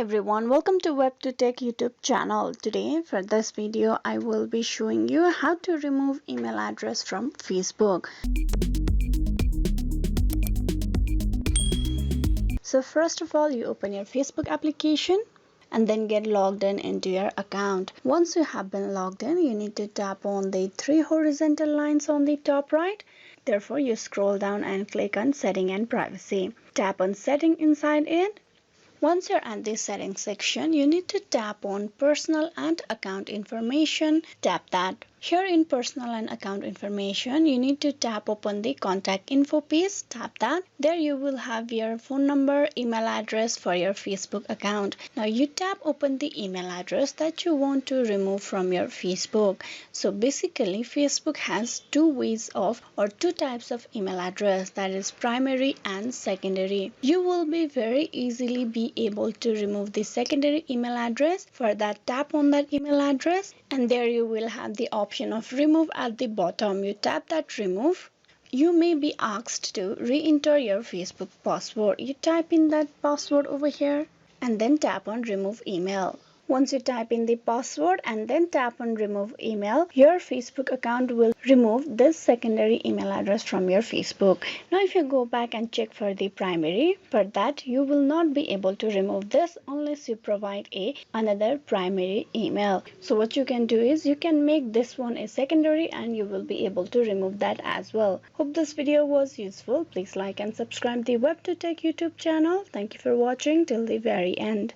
everyone, welcome to WebToTech YouTube channel. Today for this video I will be showing you how to remove email address from Facebook. So first of all, you open your Facebook application and then get logged in into your account. Once you have been logged in, you need to tap on the three horizontal lines on the top right. Therefore, you scroll down and click on Setting and Privacy. Tap on Setting inside it. Once you're at the settings section, you need to tap on Personal and Account Information. Tap that. Here in Personal and Account Information, you need to tap upon the Contact Info piece. Tap that. There you will have your phone number, email address for your Facebook account. Now you tap open the email address that you want to remove from your Facebook. So basically, Facebook has two types of email address, that is primary and secondary. You will be very easily be able to remove the secondary email address. For that, tap on that email address and there you will have the option of remove at the bottom. You tap that remove. You may be asked to re-enter your Facebook password. You type in that password over here and then tap on remove email. Once you type in the password and then tap on remove email, your Facebook account will remove this secondary email address from your Facebook. Now if you go back and check for the primary, for that you will not be able to remove this unless you provide another primary email. So what you can do is you can make this one a secondary and you will be able to remove that as well. Hope this video was useful. Please like and subscribe the WebToTech YouTube channel. Thank you for watching till the very end.